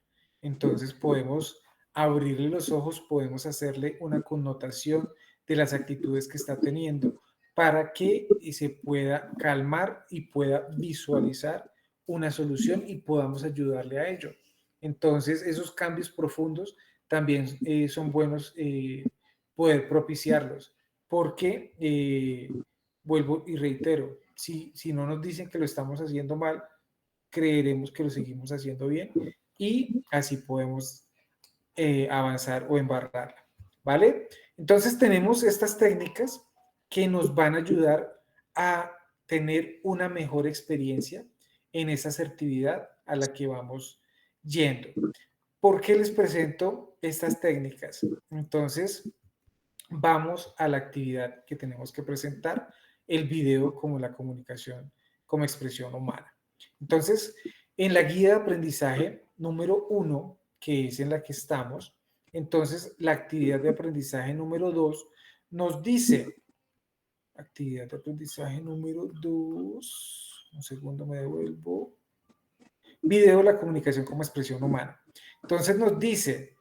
Entonces podemos abrirle los ojos, podemos hacerle una connotación de las actitudes que está teniendo para que se pueda calmar y pueda visualizar una solución y podamos ayudarle a ello. Entonces esos cambios profundos también son buenos poder propiciarlos porque, vuelvo y reitero, si no nos dicen que lo estamos haciendo mal, creeremos que lo seguimos haciendo bien y así podemos avanzar o embarrarla, ¿vale? Entonces tenemos estas técnicas que nos van a ayudar a tener una mejor experiencia en esa asertividad a la que vamos yendo. ¿Por qué les presento estas técnicas? Entonces, vamos a la actividad que tenemos que presentar, el video como la comunicación como expresión humana. Entonces, en la guía de aprendizaje número 1, que es en la que estamos, entonces la actividad de aprendizaje número 2 nos dice, actividad de aprendizaje número 2, un segundo me devuelvo, video, la comunicación como expresión humana. Entonces nos dice,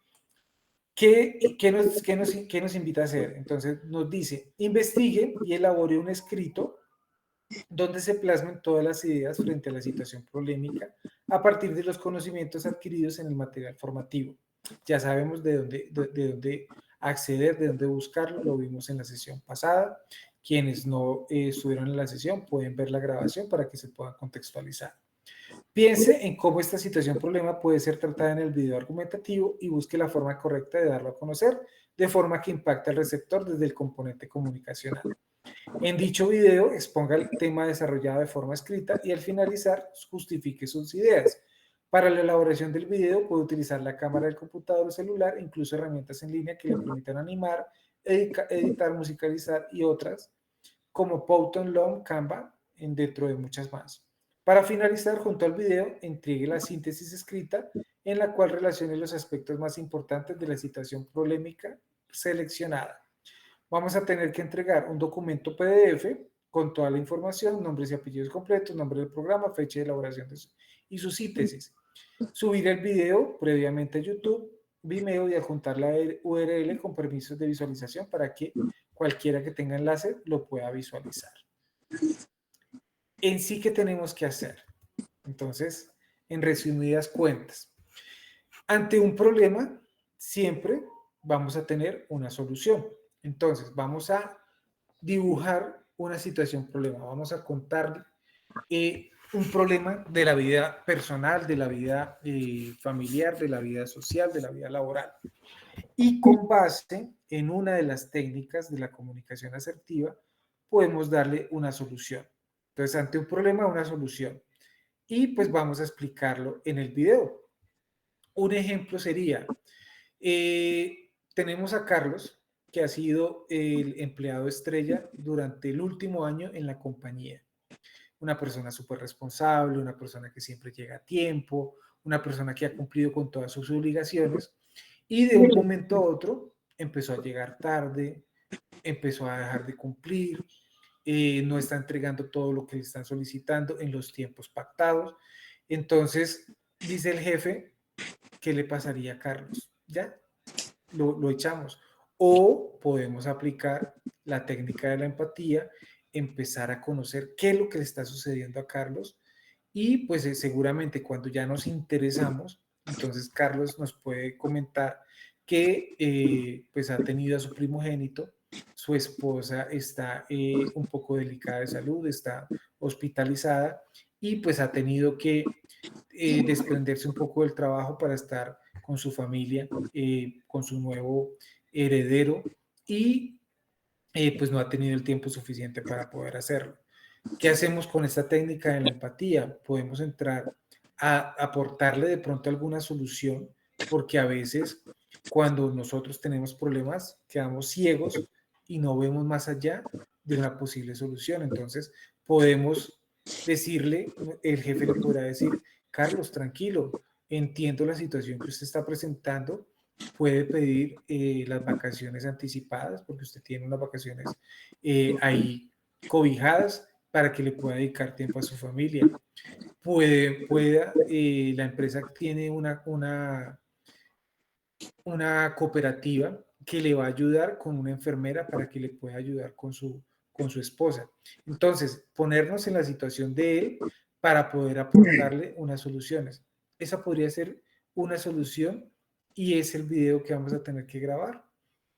¿qué nos invita a hacer? Entonces nos dice, investigue y elabore un escrito donde se plasmen todas las ideas frente a la situación polémica a partir de los conocimientos adquiridos en el material formativo. Ya sabemos de dónde acceder, de dónde buscarlo, lo vimos en la sesión pasada. Quienes no estuvieron en la sesión pueden ver la grabación para que se puedan contextualizar. Piense en cómo esta situación problema puede ser tratada en el video argumentativo y busque la forma correcta de darlo a conocer de forma que impacte al receptor desde el componente comunicacional. En dicho video exponga el tema desarrollado de forma escrita y al finalizar justifique sus ideas. Para la elaboración del video puede utilizar la cámara del computador o celular, incluso herramientas en línea que le permitan animar, editar, musicalizar y otras como Powtoon, Loom, Canva, dentro de muchas más. Para finalizar, junto al video, entregue la síntesis escrita en la cual relacione los aspectos más importantes de la situación polémica seleccionada. Vamos a tener que entregar un documento PDF con toda la información, nombres y apellidos completos, nombre del programa, fecha de elaboración y su síntesis. Subir el video previamente a YouTube, Vimeo y adjuntar la URL con permisos de visualización para que cualquiera que tenga enlace lo pueda visualizar. En sí, ¿qué tenemos que hacer? Entonces, en resumidas cuentas, ante un problema, siempre vamos a tener una solución. Entonces, vamos a dibujar una situación problema, vamos a contar un problema de la vida personal, de la vida familiar, de la vida social, de la vida laboral. Y con base en una de las técnicas de la comunicación asertiva, podemos darle una solución. Entonces, ante un problema, una solución. y pues vamos a explicarlo en el video. Un ejemplo sería, tenemos a Carlos, que ha sido el empleado estrella durante el último año en la compañía. Una persona súper responsable, una persona que siempre llega a tiempo, una persona que ha cumplido con todas sus obligaciones y de un momento a otro empezó a llegar tarde, empezó a dejar de cumplir, no está entregando todo lo que le están solicitando en los tiempos pactados. Entonces, dice el jefe, ¿qué le pasaría a Carlos? Ya, lo echamos. O podemos aplicar la técnica de la empatía, empezar a conocer qué es lo que le está sucediendo a Carlos y pues seguramente cuando ya nos interesamos, entonces Carlos nos puede comentar que pues ha tenido a su primogénito, su esposa está un poco delicada de salud, está hospitalizada y pues ha tenido que desprenderse un poco del trabajo para estar con su familia, con su nuevo heredero y pues no ha tenido el tiempo suficiente para poder hacerlo. ¿Qué hacemos con esta técnica de la empatía? Podemos entrar a aportarle de pronto alguna solución, porque a veces cuando nosotros tenemos problemas quedamos ciegos y no vemos más allá de una posible solución. Entonces podemos decirle, el jefe le podrá decir, Carlos, tranquilo, entiendo la situación que usted está presentando, puede pedir las vacaciones anticipadas, porque usted tiene unas vacaciones ahí cobijadas para que le pueda dedicar tiempo a su familia. La empresa tiene una cooperativa que le va a ayudar con una enfermera para que le pueda ayudar con su esposa. Entonces, ponernos en la situación de él para poder aportarle unas soluciones. Esa podría ser una solución y es el video que vamos a tener que grabar.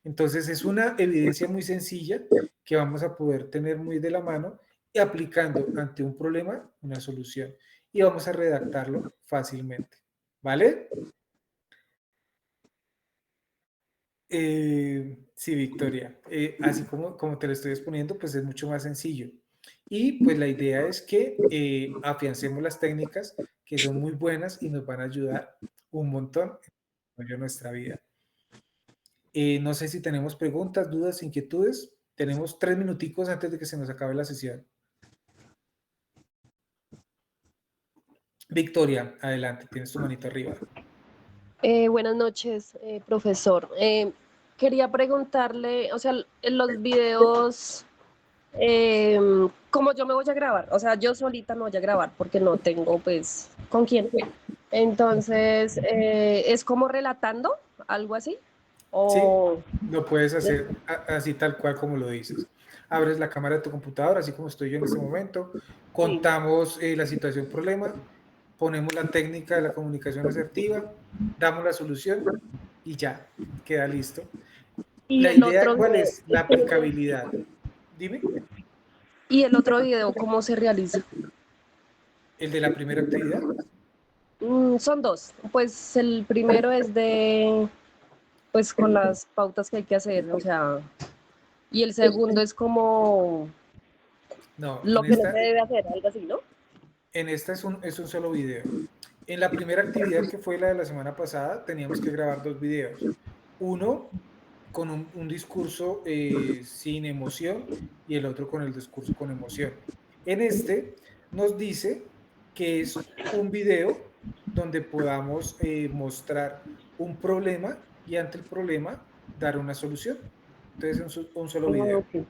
Entonces, es una evidencia muy sencilla que vamos a poder tener muy de la mano y aplicando ante un problema una solución. Y vamos a redactarlo fácilmente. ¿Vale? Sí, Victoria. Así como te lo estoy exponiendo, pues es mucho más sencillo. Y pues la idea es que afiancemos las técnicas que son muy buenas y nos van a ayudar un montón en nuestra vida. No sé si tenemos preguntas, dudas, inquietudes. Tenemos 3 minuticos antes de que se nos acabe la sesión. Victoria, adelante, tienes tu manito arriba. Buenas noches, profesor. Quería preguntarle, o sea, en los videos, ¿cómo yo me voy a grabar? O sea, yo solita me voy a grabar porque no tengo, pues, con quién. Entonces, ¿es como relatando, algo así? O... Sí, lo puedes hacer así tal cual como lo dices. Abres la cámara de tu computadora, así como estoy yo en este momento, contamos la situación, problema, ponemos la técnica de la comunicación asertiva, damos la solución y ya, queda listo. ¿Y La el idea, otro ¿cuál video? es? La aplicabilidad. Dime. ¿Y el otro video cómo se realiza? ¿El de la primera actividad? Son dos. Pues el primero es de, pues con las pautas que hay que hacer, o sea, y el segundo es como No, lo que no se debe hacer, algo así, ¿no? en esta es un solo video. En la primera actividad, que fue la de la semana pasada, teníamos que grabar 2 videos. Uno con un discurso sin emoción y el otro con el discurso con emoción. En este nos dice que es un video donde podamos mostrar un problema y ante el problema dar una solución. Entonces, un solo video. Okay.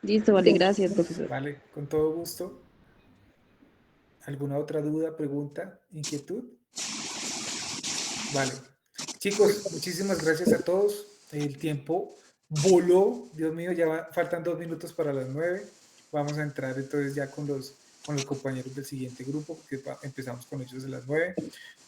Listo, vale, gracias, profesor. Vale, con todo gusto. ¿Alguna otra duda, pregunta, inquietud? Vale. Chicos, muchísimas gracias a todos. El tiempo voló. Dios mío, ya faltan 2 minutos para las 9. Vamos a entrar entonces ya con los compañeros del siguiente grupo, porque empezamos con ellos a las 9.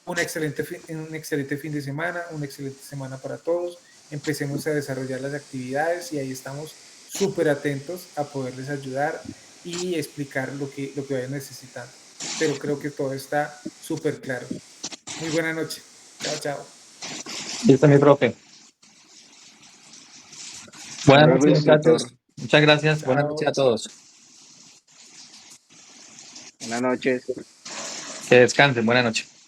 Un excelente fin de semana, una excelente semana para todos. Empecemos a desarrollar las actividades y ahí estamos súper atentos a poderles ayudar y explicar lo que vayan necesitando. Pero creo que todo está súper claro. Muy buena noche. Chao, chao. Listo, mi profe. Buenas noches, muchachos. Muchas gracias. Chao. Buenas noches a todos. Buenas noches. Que descansen. Buenas noches.